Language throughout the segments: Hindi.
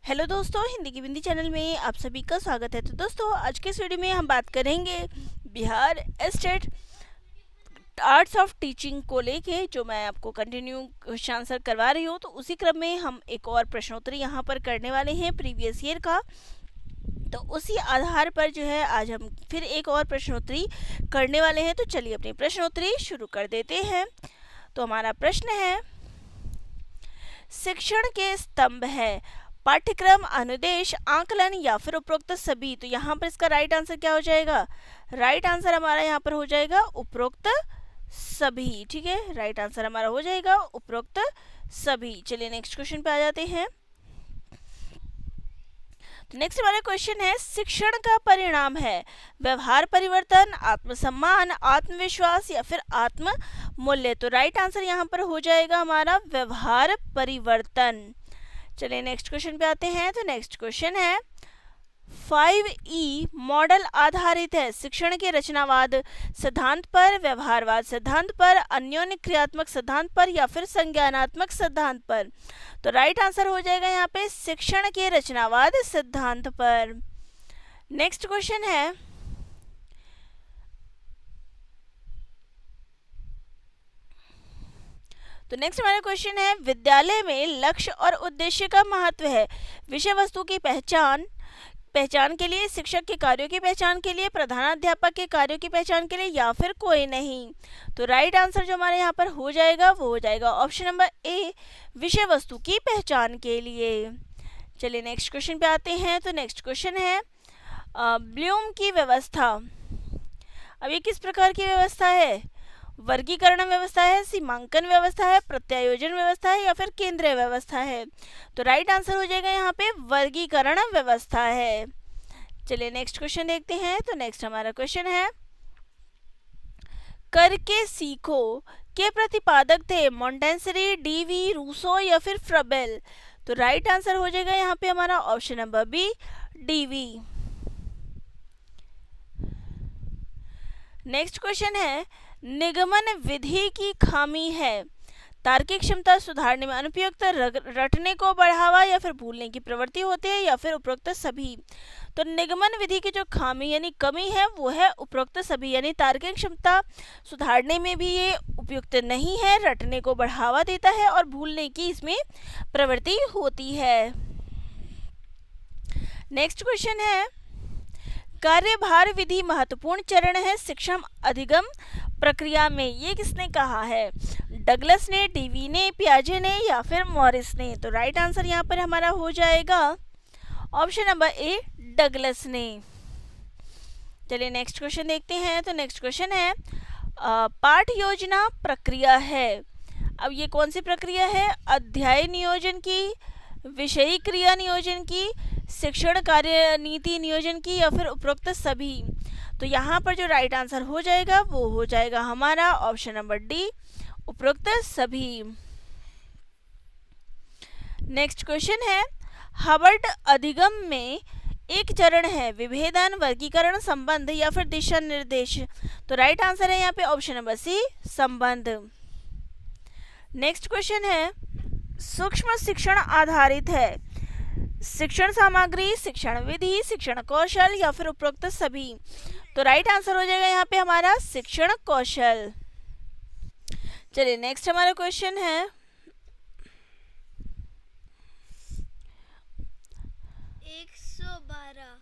हेलो दोस्तों, हिंदी की बिंदी चैनल में आप सभी का स्वागत है। तो दोस्तों, आज के इस वीडियो में हम बात करेंगे Bihar state arts of teaching को लेके, जो मैं आपको कंटिन्यू क्वेश्चन आंसर करवा रही हूँ। तो उसी क्रम में हम एक और प्रश्नोत्तरी यहाँ पर करने वाले हैं प्रीवियस ईयर का। तो उसी आधार पर जो है आज हम फिर एक और प्रश्नोत्तरी करने वाले हैं। तो चलिए अपनी प्रश्नोत्तरी शुरू कर देते हैं। तो हमारा प्रश्न है, शिक्षण के स्तंभ है पाठ्यक्रम, अनुदेश, आकलन या फिर उपरोक्त सभी। तो यहाँ पर इसका राइट आंसर क्या हो जाएगा? राइट आंसर हमारा यहाँ पर हो जाएगा उपरोक्त सभी। ठीक है, राइट आंसर हमारा हो जाएगा उपरोक्त सभी। चलिए नेक्स्ट क्वेश्चन पे आ जाते हैं। तो नेक्स्ट हमारा क्वेश्चन है, शिक्षण का परिणाम है व्यवहार परिवर्तन, आत्मसम्मान, आत्मविश्वास या फिर आत्म मूल्य। तो राइट आंसर यहाँ पर हो जाएगा हमारा व्यवहार परिवर्तन। चलिए नेक्स्ट क्वेश्चन पे आते हैं। तो नेक्स्ट क्वेश्चन है, 5E मॉडल आधारित है शिक्षण के रचनावाद सिद्धांत पर, व्यवहारवाद सिद्धांत पर, अन्योन्य क्रियात्मक सिद्धांत पर या फिर संज्ञानात्मक सिद्धांत पर। तो राइट आंसर हो जाएगा यहाँ पे शिक्षण के रचनावाद सिद्धांत पर। नेक्स्ट क्वेश्चन है, तो नेक्स्ट हमारा क्वेश्चन है, विद्यालय में लक्ष्य और उद्देश्य का महत्व है विषय वस्तु की पहचान के लिए, शिक्षक के कार्यों की पहचान के लिए, प्रधानाध्यापक के कार्यों की पहचान के लिए या फिर कोई नहीं। तो राइट आंसर जो हमारे यहाँ पर हो जाएगा वो हो जाएगा ऑप्शन नंबर ए, विषय वस्तु की पहचान के लिए। चलिए नेक्स्ट क्वेश्चन पे आते हैं। तो नेक्स्ट क्वेश्चन है, ब्लूम की व्यवस्था। अब ये किस प्रकार की व्यवस्था है? वर्गीकरण व्यवस्था है, सीमांकन व्यवस्था है, प्रत्यायोजन व्यवस्था है या फिर केंद्रीय व्यवस्था है। तो राइट आंसर हो जाएगा यहाँ पे वर्गीकरण व्यवस्था है। चलिए नेक्स्ट क्वेश्चन देखते हैं। तो नेक्स्ट हमारा क्वेश्चन है, करके सीखो के प्रतिपादक थे मॉन्टेसरी, डीवी, रूसो या फिर फ्रबेल। तो राइट आंसर हो जाएगा यहाँ पे हमारा option number B, DV. Next question है, निगमन विधि की खामी है तार्किक क्षमता सुधारने में अनुपयुक्त, रटने को बढ़ावा या फिर भूलने की प्रवृत्ति होती है या फिर उपरोक्त सभी। तो निगमन विधि की जो खामी यानी कमी है वो है उपरोक्त सभी, यानी तार्किक क्षमता सुधारने में भी ये उपयुक्त नहीं है, रटने को बढ़ावा देता है और भूलने की इसमें प्रवृत्ति होती है। नेक्स्ट क्वेश्चन है, कार्यभार विधि महत्वपूर्ण चरण है शिक्षण अधिगम प्रक्रिया में। ये किसने कहा है? डगलस ने, डीवी ने, पियाजे ने या फिर मॉरिस ने। तो राइट आंसर यहाँ पर हमारा हो जाएगा ऑप्शन नंबर ए, डगलस ने। चलिए नेक्स्ट क्वेश्चन देखते हैं। तो नेक्स्ट क्वेश्चन है, पाठ योजना प्रक्रिया है। अब ये कौन सी प्रक्रिया है? अध्याय नियोजन की, विषयी क्रिया नियोजन की, शिक्षण कार्य नीति नियोजन की या फिर उपरोक्त सभी। तो यहाँ पर जो राइट आंसर हो जाएगा वो हो जाएगा हमारा ऑप्शन नंबर डी, उपरोक्त सभी। नेक्स्ट क्वेश्चन है, हार्वर्ड अधिगम में एक चरण है विभेदन, वर्गीकरण, संबंध या फिर दिशा निर्देश। तो राइट आंसर है यहाँ पे ऑप्शन नंबर सी, संबंध। नेक्स्ट क्वेश्चन है, सूक्ष्म शिक्षण आधारित है शिक्षण सामग्री, शिक्षण विधि, शिक्षण कौशल या फिर उपरोक्त सभी। तो राइट आंसर हो जाएगा यहाँ पे हमारा शिक्षण कौशल। चलिए नेक्स्ट हमारा क्वेश्चन है, 112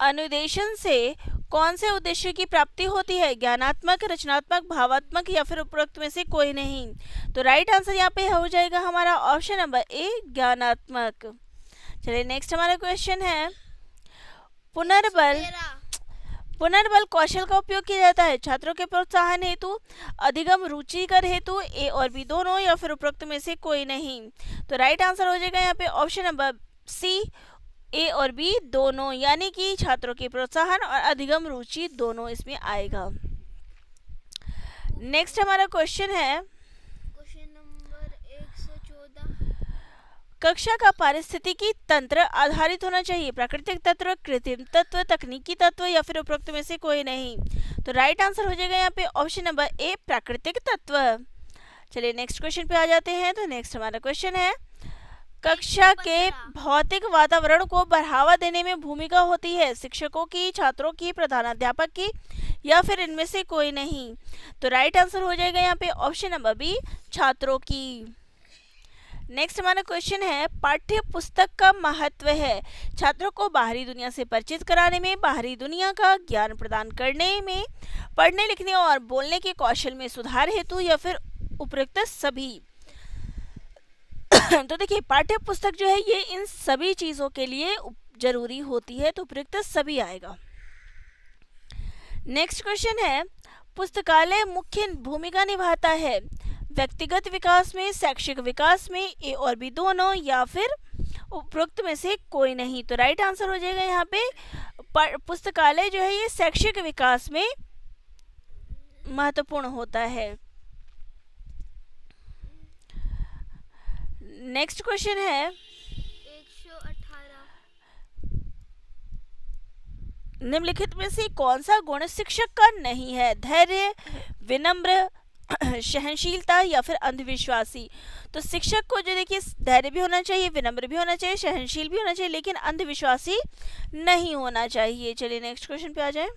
अनुदेशन से कौन से उद्देश्य की प्राप्ति होती है? ज्ञानात्मक, रचनात्मक, भावात्मक या फिर उपरोक्त में से कोई नहीं। तो राइट आंसर यहाँ पे हो जाएगा हमारा ऑप्शन नंबर ए, ज्ञानात्मक। चलिए नेक्स्ट हमारा क्वेश्चन है, पुनर्बल कौशल का उपयोग किया जाता है छात्रों के प्रोत्साहन हेतु, अधिगम रुचिकर हेतु, ए और बी दोनों या फिर उपरोक्त में से कोई नहीं। तो राइट आंसर हो जाएगा यहाँ पे ऑप्शन नंबर सी, ए और बी दोनों, यानी कि छात्रों के प्रोत्साहन और अधिगम रुचि दोनों इसमें आएगा। नेक्स्ट हमारा क्वेश्चन है, क्वेश्चन नंबर 114, कक्षा का पारिस्थितिकी तंत्र आधारित होना चाहिए प्राकृतिक तत्व, कृत्रिम तत्व, तकनीकी तत्व या फिर उपरोक्त में से कोई नहीं। तो राइट आंसर हो जाएगा यहाँ पे ऑप्शन नंबर ए, प्राकृतिक तत्व। चलिए नेक्स्ट क्वेश्चन पे आ जाते हैं। तो नेक्स्ट हमारा क्वेश्चन है, कक्षा के 115 भौतिक वातावरण को बढ़ावा देने में भूमिका होती है? शिक्षकों की, छात्रों की, प्रधानाध्यापक की, या फिर इनमें से कोई नहीं? तो राइट आंसर हो जाएगा यहाँ पे ऑप्शन नंबर बी, छात्रों की। नेक्स्ट हमारा क्वेश्चन है, पाठ्य पुस्तक का महत्व है छात्रों को बाहरी दुनिया से परिचित कराने में, बाहरी दुनिया का ज्ञान प्रदान करने में, पढ़ने लिखने और बोलने के कौशल में सुधार हेतु, या फिर उपयुक्त सभी? तो देखिए, पाठ्य पुस्तक जो है ये इन सभी चीज़ों के लिए जरूरी होती है, तो उपयुक्त सभी आएगा। नेक्स्ट क्वेश्चन है, पुस्तकालय मुख्य भूमिका निभाता है व्यक्तिगत विकास में, शैक्षिक विकास में, ए और बी दोनों, या फिर उपरोक्त में से कोई नहीं? तो राइट आंसर हो जाएगा यहाँ पे पुस्तकालय जो है ये शैक्षिक विकास में महत्वपूर्ण होता है। नेक्स्ट क्वेश्चन है, 118 निम्नलिखित में से कौन सा गुण शिक्षक का नहीं है? धैर्य, विनम्र, सहनशीलता, या फिर अंधविश्वासी? तो शिक्षक को जो देखिए धैर्य भी होना चाहिए, विनम्र भी होना चाहिए, सहनशील भी होना चाहिए, लेकिन अंधविश्वासी नहीं होना चाहिए। चलिए नेक्स्ट क्वेश्चन पे आ जाए।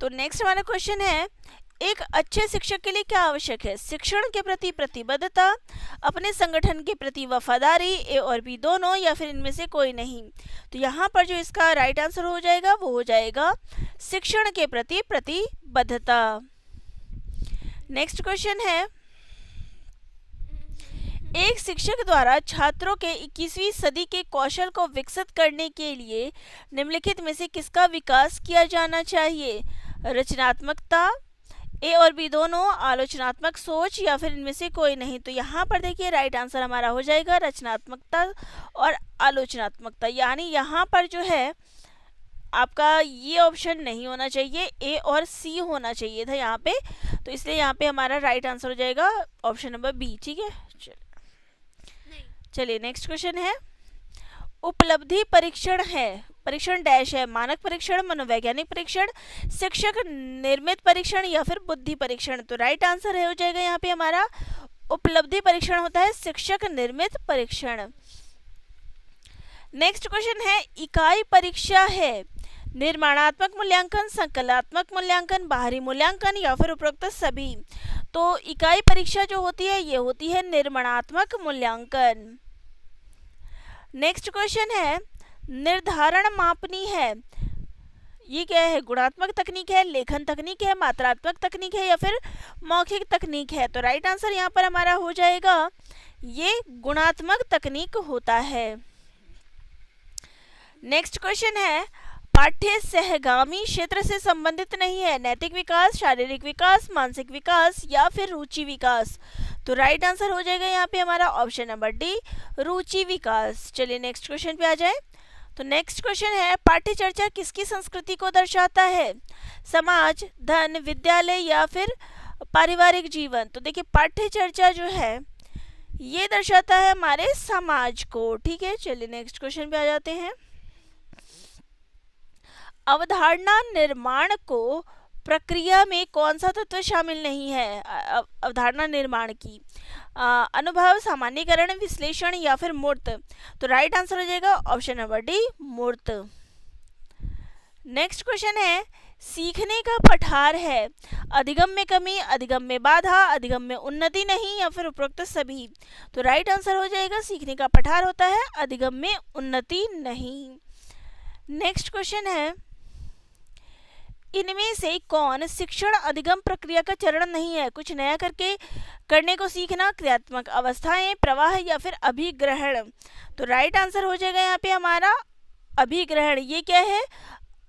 तो नेक्स्ट हमारा क्वेश्चन है, एक अच्छे शिक्षक के लिए क्या आवश्यक है? शिक्षण के प्रति प्रतिबद्धता, अपने संगठन के प्रति वफादारी, ए और बी दोनों, या फिर इनमें से कोई नहीं? तो यहाँ पर जो इसका राइट आंसर हो जाएगा वो हो जाएगा शिक्षण के प्रति प्रतिबद्धता। नेक्स्ट क्वेश्चन है, एक शिक्षक द्वारा छात्रों के 21वीं सदी के कौशल को विकसित करने के लिए निम्नलिखित में से किसका विकास किया जाना चाहिए? रचनात्मकता, ए और बी दोनों, आलोचनात्मक सोच, या फिर इनमें से कोई नहीं? तो यहाँ पर देखिए राइट आंसर हमारा हो जाएगा रचनात्मकता और आलोचनात्मकता, यानी यहाँ पर जो है आपका ये ऑप्शन नहीं होना चाहिए, ए और सी होना चाहिए था यहाँ पे, तो इसलिए यहाँ पे हमारा राइट आंसर हो जाएगा ऑप्शन नंबर बी। ठीक है, चलिए नेक्स्ट क्वेश्चन है, उपलब्धि परीक्षण है, परीक्षण डैश है, मानक परीक्षण, मनोवैज्ञानिक परीक्षण, शिक्षक निर्मित परीक्षण, या फिर बुद्धि परीक्षण? तो राइट आंसर हो जाएगा यहाँ पे हमारा उपलब्धि परीक्षण होता है, शिक्षक निर्मित परीक्षण। नेक्स्ट क्वेश्चन है, इकाई परीक्षा है निर्माणात्मक मूल्यांकन, संकल्पात्मक मूल्यांकन, बाहरी मूल्यांकन, या फिर उपरोक्त सभी? तो इकाई परीक्षा जो होती है ये होती है निर्माणात्मक मूल्यांकन। नेक्स्ट क्वेश्चन है, निर्धारण मापनी है, ये क्या है? गुणात्मक तकनीक है, लेखन तकनीक है, मात्रात्मक तकनीक है, या फिर मौखिक तकनीक है? तो राइट आंसर यहाँ पर हमारा हो जाएगा ये गुणात्मक तकनीक होता है। नेक्स्ट क्वेश्चन है, पाठ्य सहगामी क्षेत्र से संबंधित नहीं है, नैतिक विकास, शारीरिक विकास, मानसिक विकास, या फिर रुचि विकास? तो राइट आंसर हो जाएगा यहाँ पे हमारा ऑप्शन नंबर डी, रुचि विकास। चलिए नेक्स्ट क्वेश्चन पे आ जाए। तो नेक्स्ट क्वेश्चन है, पाठ्य चर्चा किसकी संस्कृति को दर्शाता है? समाज, धन, विद्यालय, या फिर पारिवारिक जीवन? तो देखिए पाठ्य चर्चा जो है ये दर्शाता है हमारे समाज को। ठीक है, चलिए नेक्स्ट क्वेश्चन पे आ जाते हैं। अवधारणा निर्माण को प्रक्रिया में कौन सा तत्व शामिल नहीं है? अवधारणा निर्माण की अनुभव, सामान्यीकरण, विश्लेषण, या फिर मूर्त? तो राइट आंसर हो जाएगा ऑप्शन नंबर डी, मूर्त। नेक्स्ट क्वेश्चन है, सीखने का पठार है, अधिगम में कमी, अधिगम में बाधा, अधिगम में उन्नति नहीं, या फिर उपरोक्त सभी? तो राइट आंसर हो जाएगा सीखने का पठार होता है, अधिगम में उन्नति नहीं। नेक्स्ट क्वेश्चन है, इनमें से कौन शिक्षण अधिगम प्रक्रिया का चरण नहीं है? कुछ नया करने को सीखना, क्रियात्मक अवस्थाएं, प्रवाह, या फिर अभिग्रहण? तो राइट आंसर हो जाएगा यहाँ पे हमारा अभिग्रहण। ये क्या है?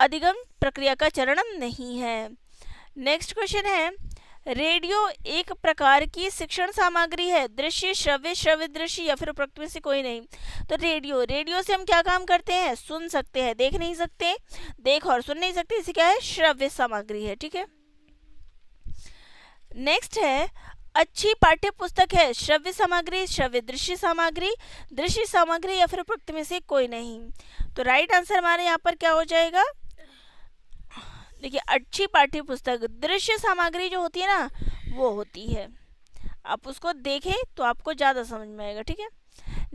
अधिगम प्रक्रिया का चरण नहीं है। नेक्स्ट क्वेश्चन है, रेडियो एक प्रकार की शिक्षण सामग्री है, दृश्य, श्रव्य, श्रव्य दृश्य, या फिर उपरोक्त में से कोई नहीं? तो रेडियो से हम क्या काम करते हैं? सुन सकते हैं, देख नहीं सकते, देख और सुन नहीं सकते, इसे क्या है? श्रव्य सामग्री है। ठीक है, नेक्स्ट है, अच्छी पाठ्य पुस्तक है, श्रव्य सामग्री, श्रव्य दृश्य सामग्री, या फिर उपरोक्त में से कोई नहीं? तो राइट आंसर हमारे यहाँ पर क्या हो जाएगा? देखिए अच्छी पाठ्य पुस्तक दृश्य सामग्री जो होती है ना वो होती है, आप उसको देखें तो आपको ज़्यादा समझ में आएगा, ठीक है।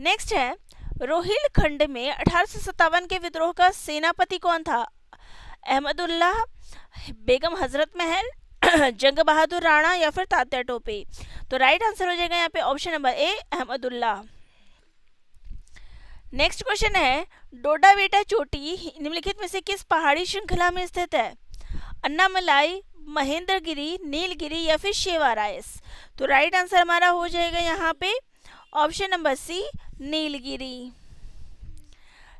नेक्स्ट है, रोहिलखंड में 1857 के विद्रोह का सेनापति कौन था? अहमदुल्लाह, बेगम हजरत महल, जंग बहादुर राणा या फिर तात्या टोपे। तो राइट आंसर हो जाएगा यहाँ पे option number A, Ahmadullah. Next question है, डोडा बेटा चोटी निम्नलिखित में से किस पहाड़ी श्रृंखला में स्थित है? अन्नामलाई, महेंद्रगिरी, नीलगिरी या फिर शेवारायस। तो राइट आंसर हमारा हो जाएगा यहाँ पे option number C, Nilgiri.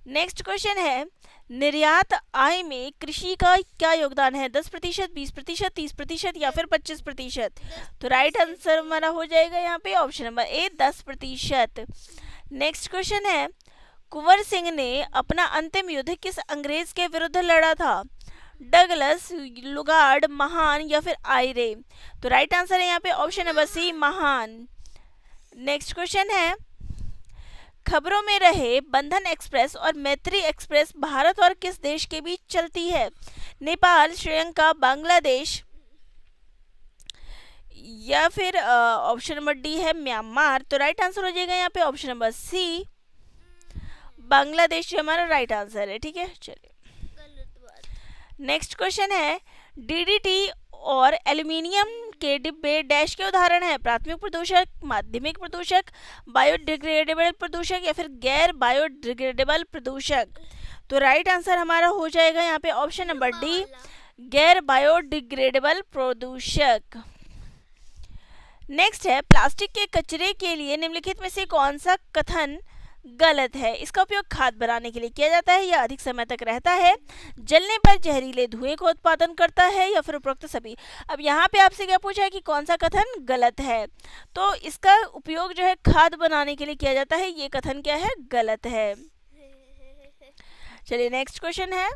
Next question है, निर्यात आय में कृषि का क्या योगदान है? 10%, 20%, 30% या फिर 25%। तो राइट आंसर हमारा हो जाएगा यहाँ पे option number A, 10%। Next question है, कुंवर सिंह ने अपना अंतिम युद्ध किस अंग्रेज के विरुद्ध लड़ा था? डगलस, लुगार्ड, महान या फिर आयरे। तो राइट आंसर है यहाँ पे ऑप्शन नंबर सी, महान। नेक्स्ट क्वेश्चन है, खबरों में रहे बंधन एक्सप्रेस और मैत्री एक्सप्रेस भारत और किस देश के बीच चलती है? नेपाल, श्रीलंका, बांग्लादेश या फिर ऑप्शन नंबर डी है म्यांमार। तो राइट आंसर हो जाएगा यहाँ पे ऑप्शन नंबर सी, बांग्लादेश हमारा राइट आंसर है, ठीक है। चलिए नेक्स्ट क्वेश्चन है, डीडीटी और एल्यूमिनियम के डिब्बे डैश के उदाहरण है? प्राथमिक प्रदूषक, माध्यमिक प्रदूषक, बायोडिग्रेडेबल प्रदूषक या फिर गैर बायोडिग्रेडेबल प्रदूषक। तो राइट आंसर हमारा हो जाएगा यहाँ पे ऑप्शन नंबर डी, गैर बायोडिग्रेडेबल प्रदूषक। नेक्स्ट है, प्लास्टिक के कचरे के लिए निम्नलिखित में से कौन सा कथन गलत है? इसका उपयोग खाद बनाने के लिए किया जाता है या अधिक समय तक रहता है, जलने पर जहरीले धुएं को उत्पादन करता है या फिर उपरोक्त सभी। अब यहाँ पे आपसे क्या पूछा है कि कौन सा कथन गलत है? तो इसका उपयोग जो है खाद बनाने के लिए किया जाता है, ये कथन क्या है? गलत है। चलिए नेक्स्ट क्वेश्चन है,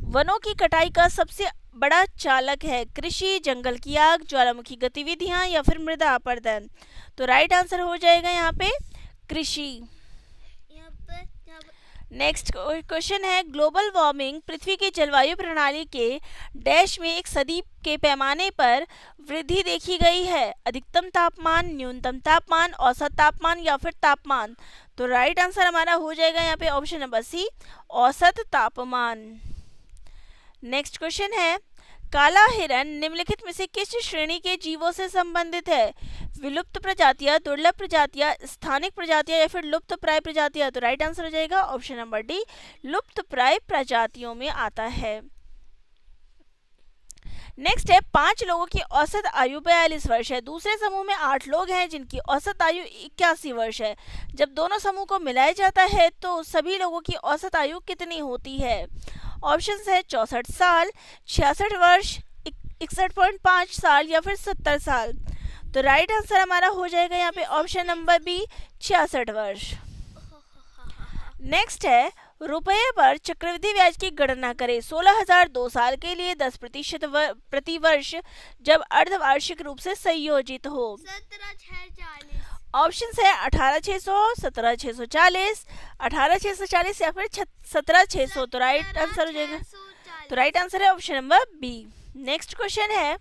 वनों की कटाई का सबसे बड़ा चालक है? कृषि, जंगल की आग, ज्वालामुखी गतिविधियां या फिर मृदा अपरदन। तो राइट आंसर हो जाएगा यहाँ पे कृषि। नेक्स्ट क्वेश्चन है, ग्लोबल वार्मिंग पृथ्वी की जलवायु प्रणाली के डैश में एक सदी के पैमाने पर वृद्धि देखी गई है? अधिकतम तापमान, न्यूनतम तापमान, औसत तापमान या फिर तापमान। तो राइट आंसर हमारा हो जाएगा यहाँ पे ऑप्शन नंबर सी, औसत तापमान। नेक्स्ट क्वेश्चन है, काला हिरन निम्नलिखित में से किस श्रेणी के जीवों से संबंधित है? विलुप्त प्रजातियां, दुर्लभ प्रजातियां, स्थानिक प्रजातियां या फिर लुप्त प्राय प्रजातियां। तो राइट आंसर हो जाएगा ऑप्शन नंबर डी, लुप्त प्राय प्रजातियों में आता है। नेक्स्ट है, 5 लोगों की औसत आयु 42 वर्ष है। दूसरे समूह में 8 लोग हैं जिनकी औसत आयु 81 वर्ष है। जब दोनों समूह को मिलाया जाता है तो सभी लोगों की औसत आयु कितनी होती है? ऑप्शन है 64 साल, 66 वर्ष, 61.5 साल या फिर 70 साल। तो राइट आंसर हमारा हो जाएगा यहाँ पे ऑप्शन नंबर बी, 66 वर्ष। नेक्स्ट है, रुपये पर चक्रवृद्धि ब्याज की गणना करें। 16,000 2 साल के लिए 10% प्रति वर्ष जब अर्धवार्षिक रूप से संयोजित हो। 17,640। ऑप्शन है 18,600, 17,640, 18,640 या फिर 17,600। तो राइट आंसर हो जाएगा, तो राइट आंसर है option number B. Next question है,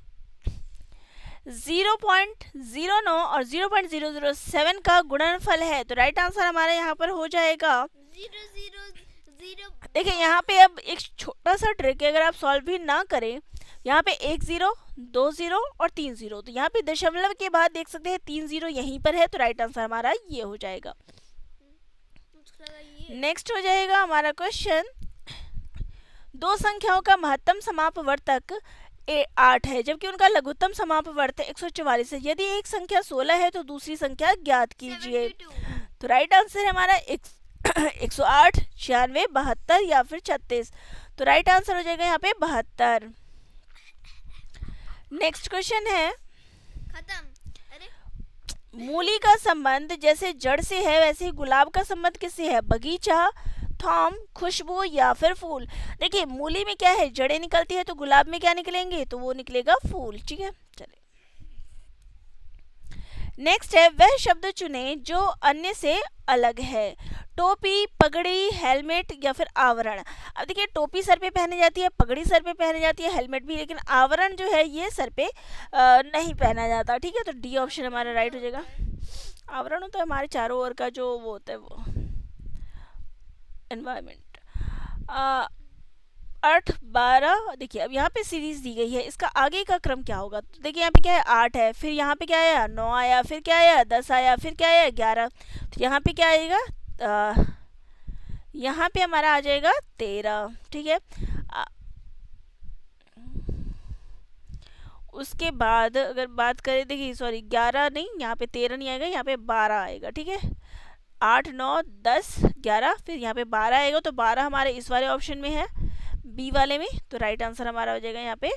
0.09 और 0.007 का गुणनफल है। तो राइट आंसर हमारा यहाँ पर हो जाएगा 000। देखिए यहाँ पे अब एक छोटा सा ट्रिक है, अगर आप सॉल्व भी ना करें, यहाँ पे 1 0, 2 0 और 3 0, तो यहाँ पे दशमलव के बाद देख सकते हैं 3 0 यहीं पर है। तो राइट आंसर हमारा ये हो जाएगा। नेक्स्ट हो जाएगा हमारा क्वेश्चन, दो संख्याओं का महत्तम समापवर्तक 8 है जबकि उनका लघुत्तम समापवर्तक 144 है। यदि एक संख्या 16 है तो दूसरी संख्या ज्ञात कीजिए। तो राइट आंसर हमारा 108, 96, 72 या फिर 36। तो राइट आंसर हो जाएगा यहाँ पे 72। नेक्स्ट क्वेश्चन है, खत्म। अरे मूली का संबंध जैसे जड़ से है वैसे ही गुलाब का संबंध किससे है? बगीचा, थॉम, खुशबू या फिर फूल। देखिए मूली में क्या है, जड़ें निकलती है, तो गुलाब में क्या निकलेंगे? तो वो निकलेगा फूल। ठीक है, चलिए नेक्स्ट है वह शब्द चुने जो अन्य से अलग है। टोपी, पगड़ी, हेलमेट या फिर आवरण। अब देखिए टोपी सर पे पहनी जाती है, पगड़ी सर पे पहनी जाती है, हेलमेट भी, लेकिन आवरण जो है ये सर पे नहीं पहना जाता। ठीक है, तो डी ऑप्शन हमारा राइट हो जाएगा। आवरण होता है हमारे चारों ओर का जो वो होता है वो एनवायरमेंट। 8, 12। देखिए अब यहाँ पे सीरीज दी गई है, इसका आगे का क्रम क्या होगा? तो देखिए यहाँ पे क्या है 8 है, फिर यहाँ पे क्या आया 9 आया, फिर क्या आया 10 आया, फिर क्या आया 11। तो यहाँ पे क्या आएगा? यहाँ पे हमारा आ जाएगा 13। ठीक है, उसके बाद अगर बात करें, देखिए सॉरी 11 नहीं, यहाँ पे 13 नहीं आएगा, यहाँ पे 12 आएगा। ठीक है, 8, 9, 10, 11, फिर यहाँ पे 12 आएगा, तो 12 हमारे इस वाले ऑप्शन में है, बी वाले में। तो राइट आंसर हमारा हो जाएगा यहाँ पे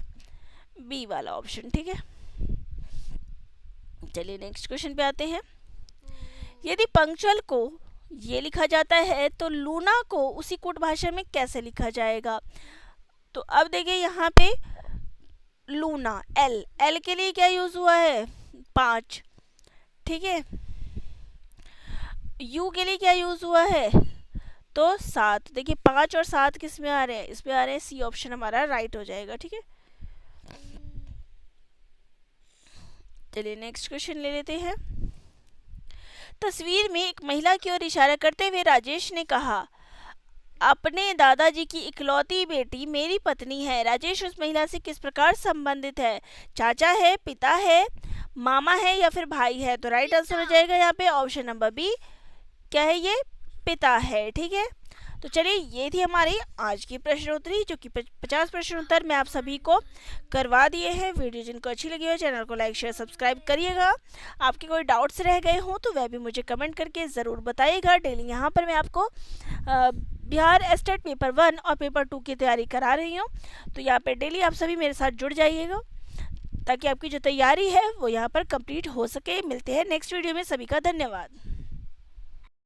बी वाला ऑप्शन। ठीक है, चलिए नेक्स्ट क्वेश्चन पे आते हैं। यदि पंक्चुअल को ये लिखा जाता है तो लूना को उसी कूट भाषा में कैसे लिखा जाएगा? तो अब देखिए यहाँ पे लूना, एल, एल के लिए क्या यूज हुआ है 5। ठीक है, यू के लिए क्या यूज हुआ है तो 7। देखिए 5 और 7 किस में आ रहे हैं? इसमें आ रहे हैं, सी ऑप्शन हमारा राइट हो जाएगा। ठीक है, चलिए नेक्स्ट क्वेश्चन ले लेते हैं। तस्वीर में एक महिला की ओर इशारा करते हुए राजेश ने कहा, अपने दादाजी की इकलौती बेटी मेरी पत्नी है। राजेश उस महिला से किस प्रकार संबंधित है? चाचा है, पिता है, मामा है या फिर भाई है? तो राइट आंसर हो जाएगा यहाँ पे ऑप्शन नंबर बी, क्या है ये? पिता है। ठीक है, तो चलिए ये थी हमारी आज की प्रश्नोत्तरी, जो कि 50 प्रश्न उत्तर मैं आप सभी को करवा दिए हैं। वीडियो जिनको अच्छी लगी हो चैनल को लाइक शेयर सब्सक्राइब करिएगा। आपके कोई डाउट्स रह गए हों तो वह भी मुझे कमेंट करके ज़रूर बताइएगा। डेली यहाँ पर मैं आपको बिहार एस्टेट पेपर 1 और पेपर 2 की तैयारी करा रही हूँ, तो यहाँ पर डेली आप सभी मेरे साथ जुड़ जाइएगा ताकि आपकी जो तैयारी है वो यहाँ पर कंप्लीट हो सके। मिलते हैं नेक्स्ट वीडियो में, सभी का धन्यवाद।